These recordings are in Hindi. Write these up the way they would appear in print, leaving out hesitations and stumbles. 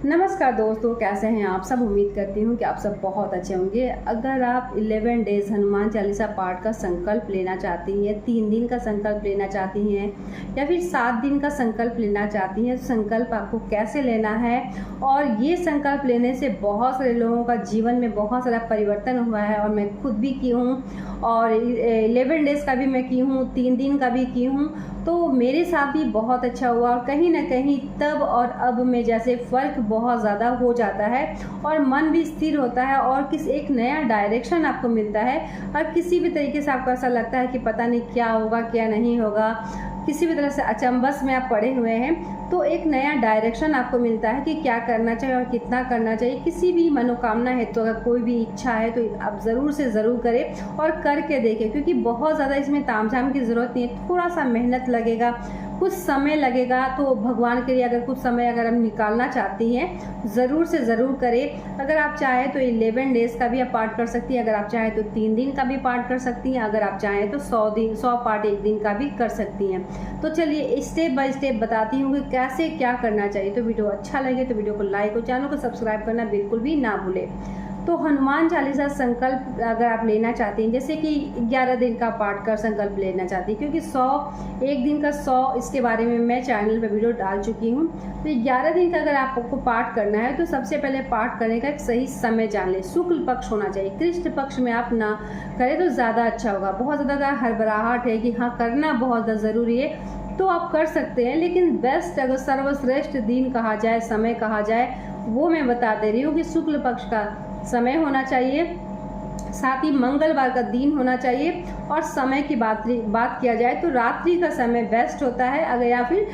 नमस्कार दोस्तों, कैसे हैं आप सब। उम्मीद करती हूँ कि आप सब बहुत अच्छे होंगे। अगर आप 11 डेज हनुमान चालीसा पाठ का संकल्प लेना चाहती हैं, 3 दिन का संकल्प लेना चाहती हैं या फिर 7 दिन का संकल्प लेना चाहती हैं, तो संकल्प आपको कैसे लेना है। और ये संकल्प लेने से बहुत सारे लोगों का जीवन में बहुत सारा परिवर्तन हुआ है और मैं खुद भी की हूँ और 11 डेज़ का भी मैं की हूँ, 3 दिन का भी की हूँ। तो मेरे साथ भी बहुत अच्छा हुआ और कहीं ना कहीं तब और अब में जैसे फ़र्क बहुत ज़्यादा हो जाता है और मन भी स्थिर होता है और एक नया डायरेक्शन आपको मिलता है। और किसी भी तरीके से आपको ऐसा लगता है कि पता नहीं क्या होगा क्या नहीं होगा, किसी भी तरह से अचंबस में आप पड़े हुए हैं, तो एक नया डायरेक्शन आपको मिलता है कि क्या करना चाहिए और कितना करना चाहिए। किसी भी मनोकामना है तो अगर कोई भी इच्छा है तो आप ज़रूर से ज़रूर करें और करके देखें, क्योंकि बहुत ज़्यादा इसमें तामझाम की ज़रूरत नहीं है। थोड़ा सा मेहनत लगेगा, कुछ समय लगेगा, तो भगवान के लिए अगर कुछ समय अगर हम निकालना चाहती हैं ज़रूर से ज़रूर करें। अगर आप चाहें तो 11 डेज़ का भी आप पाठ कर सकती हैं, अगर आप चाहें तो 3 दिन का भी पाठ कर सकती हैं, अगर आप चाहें तो 100 पाठ 1 दिन का भी कर सकती हैं। तो चलिए स्टेप बाय स्टेप बताती हूँ कि कैसे क्या करना चाहिए। तो वीडियो अच्छा लगे तो वीडियो को लाइक और चैनल को सब्सक्राइब करना बिल्कुल भी ना भूलें। तो हनुमान चालीसा संकल्प अगर आप लेना चाहती हैं, जैसे कि 11 दिन का पाठ का संकल्प लेना चाहती हैं, क्योंकि 1 दिन का 100 इसके बारे में मैं चैनल पे वीडियो डाल चुकी हूँ। तो 11 दिन का अगर आपको पाठ करना है तो सबसे पहले पाठ करने का एक सही समय जान लें। शुक्ल पक्ष होना चाहिए, कृष्ण पक्ष में आप ना करें तो ज़्यादा अच्छा होगा। बहुत ज़्यादा हड़बड़ाहट है कि हाँ करना बहुत ज़्यादा ज़रूरी है तो आप कर सकते हैं, लेकिन बेस्ट अगर सर्वश्रेष्ठ दिन कहा जाए, समय कहा जाए, वो मैं बता दे रही हूँ कि शुक्ल पक्ष का समय होना चाहिए, साथ ही मंगलवार का दिन होना चाहिए। और समय की बात किया जाए तो रात्रि का समय बेस्ट होता है, अगर या फिर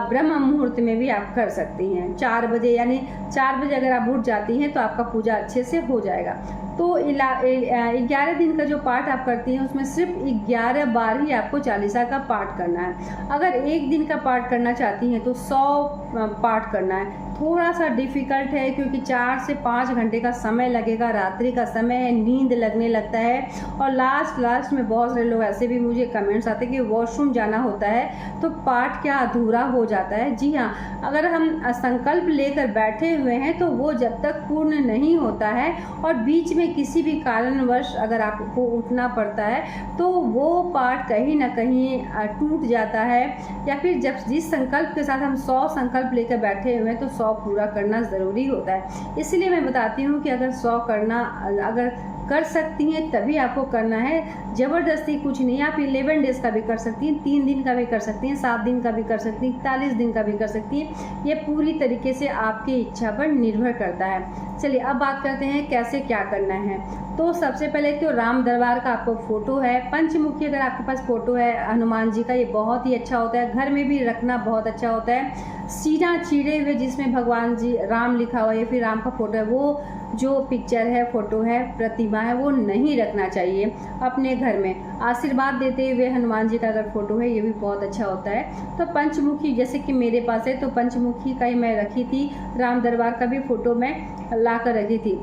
ब्रह्म मुहूर्त में भी आप कर सकती हैं। 4 बजे, यानी 4 बजे अगर आप उठ जाती हैं तो आपका पूजा अच्छे से हो जाएगा। तो 11 दिन का जो पाठ आप करती हैं उसमें सिर्फ 11 बार ही आपको चालीसा का पाठ करना है। अगर 1 दिन का पाठ करना चाहती हैं तो 100 पाठ करना है। थोड़ा सा डिफ़िकल्ट है क्योंकि 4 से 5 घंटे का समय लगेगा, रात्रि का समय है, नींद लगने लगता है और लास्ट में बहुत सारे लोग ऐसे भी मुझे कमेंट्स आते हैं कि वॉशरूम जाना होता है तो पाठ क्या अधूरा हो जाता है। जी हाँ, अगर हम संकल्प लेकर बैठे हुए हैं तो वो जब तक पूर्ण नहीं होता है और बीच में किसी भी कारणवश अगर आपको उठना पड़ता है तो वो पाठ कहीं ना कहीं टूट जाता है। या फिर जब जिस संकल्प के साथ हम 100 संकल्प लेकर बैठे हुए हैं तो 100 पूरा करना ज़रूरी होता है। इसलिए मैं बताती हूँ कि अगर 100 करना अगर कर सकती हैं तभी आपको करना है, ज़बरदस्ती कुछ नहीं। आप 11 डेज़ का भी कर सकती हैं, 3 दिन का भी कर सकती हैं, 7 दिन का भी कर सकती हैं, 41 दिन का भी कर सकती हैं। ये पूरी तरीके से आपकी इच्छा पर निर्भर करता है। चलिए अब बात करते हैं कैसे क्या करना है। तो सबसे पहले तो राम दरबार का आपको फ़ोटो है, पंचमुखी अगर आपके पास फ़ोटो है हनुमान जी का, ये बहुत ही अच्छा होता है, घर में भी रखना बहुत अच्छा होता है। सीना चीरे हुए जिसमें भगवान जी राम लिखा हुआ है, फिर राम का फ़ोटो है, वो जो पिक्चर है, फ़ोटो है, प्रतिमा है, वो नहीं रखना चाहिए अपने घर में। आशीर्वाद देते हुए हनुमान जी का अगर फ़ोटो है ये भी बहुत अच्छा होता है। तो पंचमुखी जैसे कि मेरे पास है तो पंचमुखी का ही मैं रखी थी, राम दरबार का भी फ़ोटो मैं ला कर रखी थी।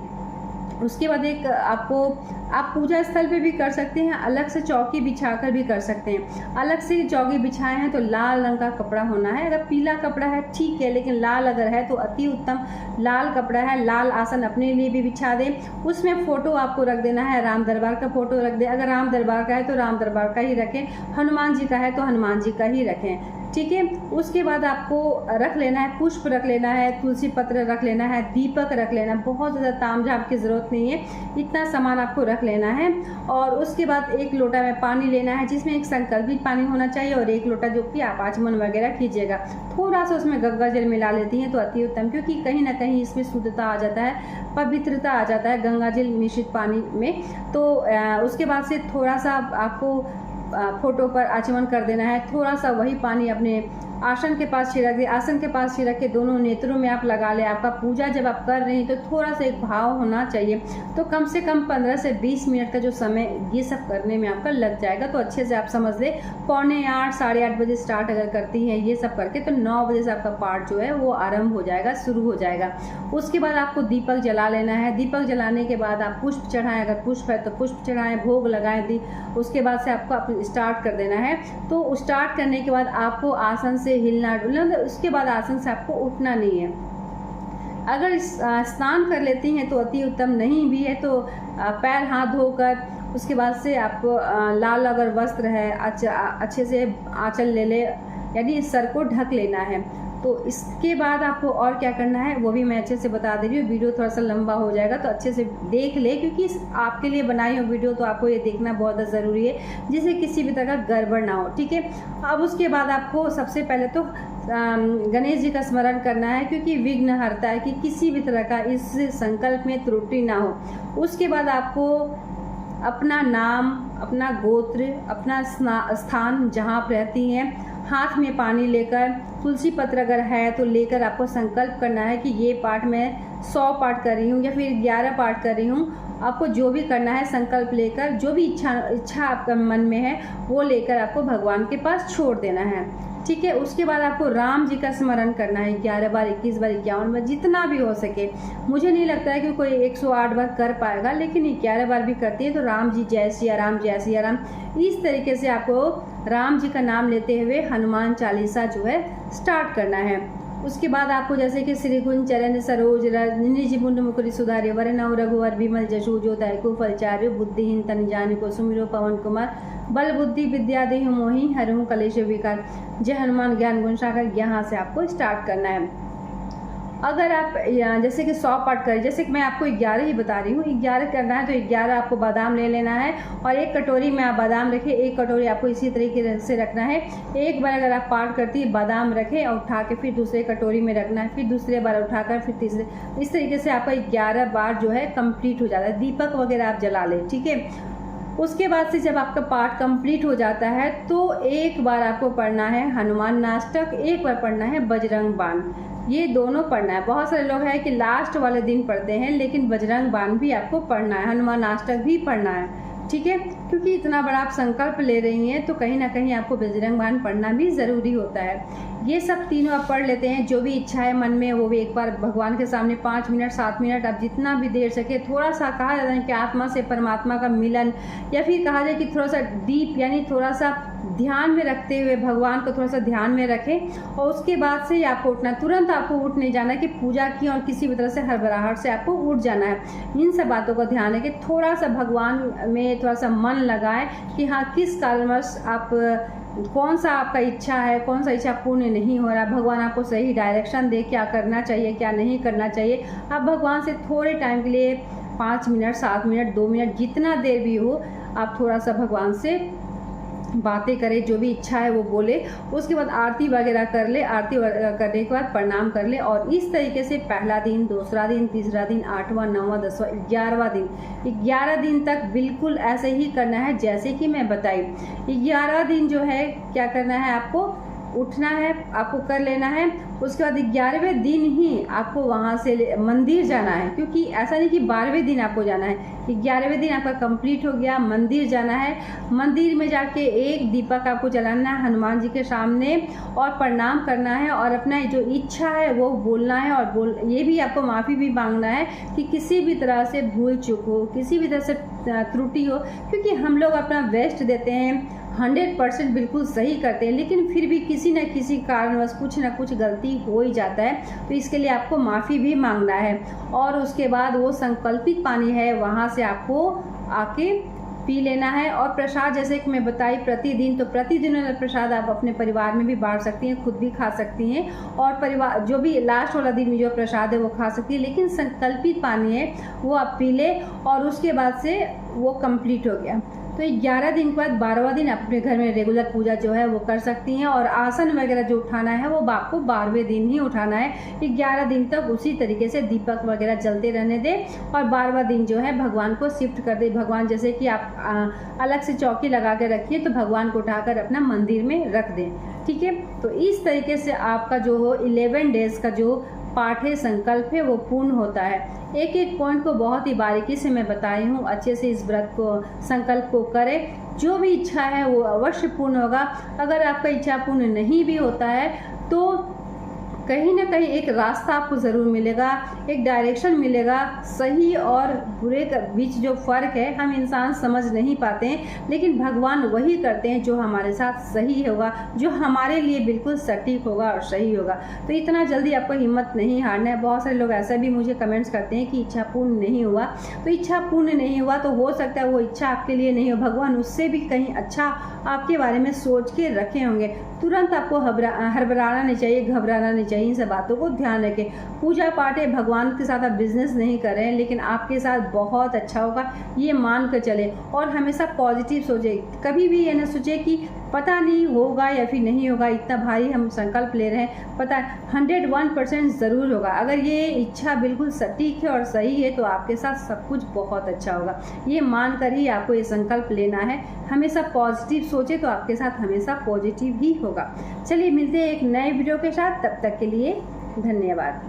उसके बाद एक आप पूजा स्थल पे भी कर सकते हैं, अलग से चौकी बिछाकर भी कर सकते हैं। अलग से चौकी बिछाए हैं तो लाल रंग का कपड़ा होना है, अगर पीला कपड़ा है ठीक है, लेकिन लाल अगर है तो अति उत्तम। लाल कपड़ा है, लाल आसन अपने लिए भी बिछा दें, उसमें फ़ोटो आपको रख देना है, राम दरबार का फ़ोटो रख दें। अगर राम दरबार का है तो राम दरबार का ही रखें, हनुमान जी का है तो हनुमान जी का ही रखें, ठीक है। उसके बाद आपको रख लेना है, पुष्प रख लेना है, तुलसी पत्र रख लेना है, दीपक रख लेना है। बहुत ज़्यादा तामझाम की ज़रूरत नहीं है, इतना सामान आपको रख लेना है। और उसके बाद 1 लोटा में पानी लेना है जिसमें एक संकल्पित पानी होना चाहिए और 1 लोटा जो कि आप आचमन वगैरह कीजिएगा। थोड़ा सा उसमें गंगा जल मिला लेती हैं तो अति उत्तम, क्योंकि कहीं ना कहीं इसमें शुद्धता आ जाता है, पवित्रता आ जाता है गंगा जल मिश्रित पानी में। तो उसके बाद से थोड़ा सा आपको फ़ोटो पर आचमन कर देना है। थोड़ा सा वही पानी अपने आसन के पास छिड़क दे, आसन के पास छिड़क के दोनों नेत्रों में आप लगा लें। आपका पूजा जब आप कर रहे हैं तो थोड़ा सा एक भाव होना चाहिए, तो कम से कम 15 से 20 मिनट का जो समय ये सब करने में आपका लग जाएगा। तो अच्छे से आप समझ लें, 7:45 साढ़े 8 बजे स्टार्ट अगर करती हैं ये सब करके तो 9 बजे से आपका पाठ जो है वो आरंभ हो जाएगा, शुरू हो जाएगा। उसके बाद आपको दीपक जला लेना है। दीपक जलाने के बाद आप पुष्प चढ़ाएं, अगर पुष्प है तो पुष्प चढ़ाएं, भोग लगाएं। उसके बाद से आपको स्टार्ट कर देना है। तो स्टार्ट करने के बाद आपको आसन से हिलना डुलना, उसके बाद आसन से आपको उठना नहीं है। अगर स्नान कर लेती हैं तो अति उत्तम, नहीं भी है तो पैर हाथ धोकर उसके बाद से आपको लाल अगर वस्त्र है अच्छे से आंचल ले ले, यानी सर को ढक लेना है। तो इसके बाद आपको और क्या करना है वो भी मैं अच्छे से बता दे रही हूँ। वीडियो थोड़ा सा लंबा हो जाएगा तो अच्छे से देख ले, क्योंकि आपके लिए बनाई हो वीडियो तो आपको ये देखना बहुत ज़रूरी है जिससे किसी भी तरह का गड़बड़ ना हो, ठीक है। अब उसके बाद आपको सबसे पहले तो गणेश जी का स्मरण करना है, क्योंकि विघ्न हरता है कि किसी भी तरह का इस संकल्प में त्रुटि ना हो। उसके बाद आपको अपना नाम, अपना गोत्र, अपना स्थान जहाँ आप रहती हैं, हाथ में पानी लेकर, तुलसी पत्र अगर है तो लेकर आपको संकल्प करना है कि ये पाठ मैं 100 पाठ कर रही हूँ या फिर 11 पाठ कर रही हूँ। आपको जो भी करना है संकल्प लेकर, जो भी इच्छा आपका मन में है वो लेकर आपको भगवान के पास छोड़ देना है, ठीक है। उसके बाद आपको राम जी का स्मरण करना है 11 बार, 21 बार, 51 बार, जितना भी हो सके। मुझे नहीं लगता है कि कोई 108 बार कर पाएगा, लेकिन 11 बार भी करती है तो राम जी जय सिया राम, जय सिया राम, इस तरीके से आपको राम जी का नाम लेते हुए हनुमान चालीसा जो है स्टार्ट करना है। उसके बाद आपको जैसे कि श्री गुण चरण सरोज रज निज मुंड मुकुरि सुधारि वरनौ रघुवर विमल जशु जो दायको फलचार्य बुद्धिहीन तन जानिको सुमिरो पवन कुमार बल बुद्धि विद्या देहु मोहि हरहु कलेश विकार। जय हनुमान ज्ञान गुण सागर, यहाँ से आपको स्टार्ट करना है। अगर आप जैसे कि 100 पाठ करें, जैसे कि मैं आपको 11 ही बता रही हूँ, 11 करना है तो 11 आपको बादाम ले लेना है और एक कटोरी में आप बादाम रखें, एक कटोरी आपको इसी तरीके से रखना है। एक बार अगर आप पाठ करती है बादाम रखें और उठा के फिर दूसरे कटोरी में रखना है, फिर दूसरे बार उठाकर फिर तीसरे, इस तरीके से आपका 11 बार जो है कंप्लीट हो जाता है। दीपक वगैरह आप जला लें, ठीक है। उसके बाद से जब आपका पाठ कंप्लीट हो जाता है तो एक बार आपको पढ़ना है हनुमान नाष्टक, एक बार पढ़ना है बजरंग बाण, ये दोनों पढ़ना है। बहुत सारे लोग हैं कि लास्ट वाले दिन पढ़ते हैं, लेकिन बजरंग बाण भी आपको पढ़ना है, हनुमान नाष्टक भी पढ़ना है, ठीक है। क्योंकि इतना बड़ा आप संकल्प ले रही हैं तो कहीं ना कहीं आपको बजरंग बाण पढ़ना भी ज़रूरी होता है। ये सब तीनों आप पढ़ लेते हैं, जो भी इच्छा है मन में वो भी एक बार भगवान के सामने 5 मिनट 7 मिनट आप जितना भी देर सके, थोड़ा सा कहा जाता है कि आत्मा से परमात्मा का मिलन, या फिर कहा जाए कि थोड़ा सा डीप यानी थोड़ा सा ध्यान में रखते हुए भगवान को थोड़ा सा ध्यान में रखें। और उसके बाद से ही आपको उठना, तुरंत आपको उठ नहीं जाना कि पूजा की और किसी भी तरह से हड़बड़ाहट से आपको उठ जाना है। इन सब बातों का ध्यान है कि थोड़ा सा भगवान में थोड़ा सा मन लगाएं कि हाँ किस कारणवश आप, कौन सा आपका इच्छा है, कौन सा इच्छा पूर्ण नहीं हो रहा, भगवान आपको सही डायरेक्शन दे, क्या करना चाहिए क्या नहीं करना चाहिए। आप भगवान से थोड़े टाइम के लिए 5 मिनट 7 मिनट 2 मिनट जितना देर भी हो आप थोड़ा सा भगवान से बातें करें, जो भी इच्छा है वो बोले। उसके बाद आरती वगैरह कर ले, आरती करने के बाद प्रणाम कर ले। और इस तरीके से पहला दिन, दूसरा दिन, तीसरा दिन, 8वां 9वां 10वां 11वां दिन, 11 दिन तक बिल्कुल ऐसे ही करना है जैसे कि मैं बताई। 11 दिन जो है क्या करना है, आपको उठना है, आपको कर लेना है। उसके बाद 11वें दिन ही आपको वहाँ से मंदिर जाना है, क्योंकि ऐसा नहीं कि 12वें दिन आपको जाना है। 11वें दिन आपका कंप्लीट हो गया, मंदिर जाना है। मंदिर में जाके एक दीपक आपको जलाना है हनुमान जी के सामने और प्रणाम करना है और अपना जो इच्छा है वो बोलना है। और ये भी आपको माफ़ी भी मांगना है कि किसी भी तरह से भूल चूक हो, किसी भी तरह से त्रुटि हो, क्योंकि हम लोग अपना बेस्ट देते हैं, 100% बिल्कुल सही करते हैं, लेकिन फिर भी किसी न किसी कारणवश कुछ ना कुछ गलती हो ही जाता है। तो इसके लिए आपको माफ़ी भी मांगना है। और उसके बाद वो संकल्पित पानी है वहाँ से आपको आके पी लेना है। और प्रसाद जैसे कि मैं बताई प्रतिदिन, तो प्रतिदिन वाला प्रसाद आप अपने परिवार में भी बांट सकती हैं, खुद भी खा सकती हैं और परिवार जो भी लास्ट वाला दिन में जो प्रसाद है वो खा सकती है। लेकिन संकल्पित पानी है वो आप पी ले और उसके बाद से वो कंप्लीट हो गया। तो 11 दिन के बाद 12वां दिन अपने घर में रेगुलर पूजा जो है वो कर सकती हैं। और आसन वगैरह जो उठाना है वो आपको 12वें दिन ही उठाना है। 11 दिन तक उसी तरीके से दीपक वगैरह जलते रहने दें और 12वां दिन जो है भगवान को शिफ्ट कर दे। भगवान जैसे कि आप अलग से चौकी लगा के रखिए तो भगवान को उठाकर अपना मंदिर में रख दें, ठीक है। तो इस तरीके से आपका जो हो 11 डेज का जो पाठ है, संकल्प है, वो पूर्ण होता है। एक एक पॉइंट को बहुत ही बारीकी से मैं बताई हूँ। अच्छे से इस व्रत को, संकल्प को करें। जो भी इच्छा है वो अवश्य पूर्ण होगा। अगर आपका इच्छा पूर्ण नहीं भी होता है तो कहीं ना कहीं एक रास्ता आपको ज़रूर मिलेगा, एक डायरेक्शन मिलेगा। सही और बुरे के बीच जो फ़र्क है हम इंसान समझ नहीं पाते हैं, लेकिन भगवान वही करते हैं जो हमारे साथ सही होगा, जो हमारे लिए बिल्कुल सटीक होगा और सही होगा। तो इतना जल्दी आपको हिम्मत नहीं हारना है। बहुत सारे लोग ऐसा भी मुझे कमेंट्स करते हैं कि इच्छा पूर्ण नहीं हुआ, तो इच्छा पूर्ण नहीं हुआ तो हो सकता है वो इच्छा आपके लिए नहीं हो, भगवान उससे भी कहीं अच्छा आपके बारे में सोच के रखे होंगे। तुरंत आपको हड़बड़ाना नहीं चाहिए, घबराना नहीं चाहिए। इन सब बातों को ध्यान रखें। पूजा पाठ है, भगवान के साथ आप बिजनेस नहीं कर रहे हैं, लेकिन आपके साथ बहुत अच्छा होगा, ये मान कर चले। और हमेशा पॉजिटिव सोचे, कभी भी ये ना सोचे कि पता नहीं होगा या फिर नहीं होगा। इतना भारी हम संकल्प ले रहे हैं, पता 101% ज़रूर होगा। अगर ये इच्छा बिल्कुल सटीक है और सही है तो आपके साथ सब कुछ बहुत अच्छा होगा। ये मान कर ही आपको ये संकल्प लेना है। हमेशा पॉजिटिव सोचे तो आपके साथ हमेशा पॉजिटिव ही होगा। चलिए मिलते हैं एक नए वीडियो के साथ, तब तक के लिए धन्यवाद।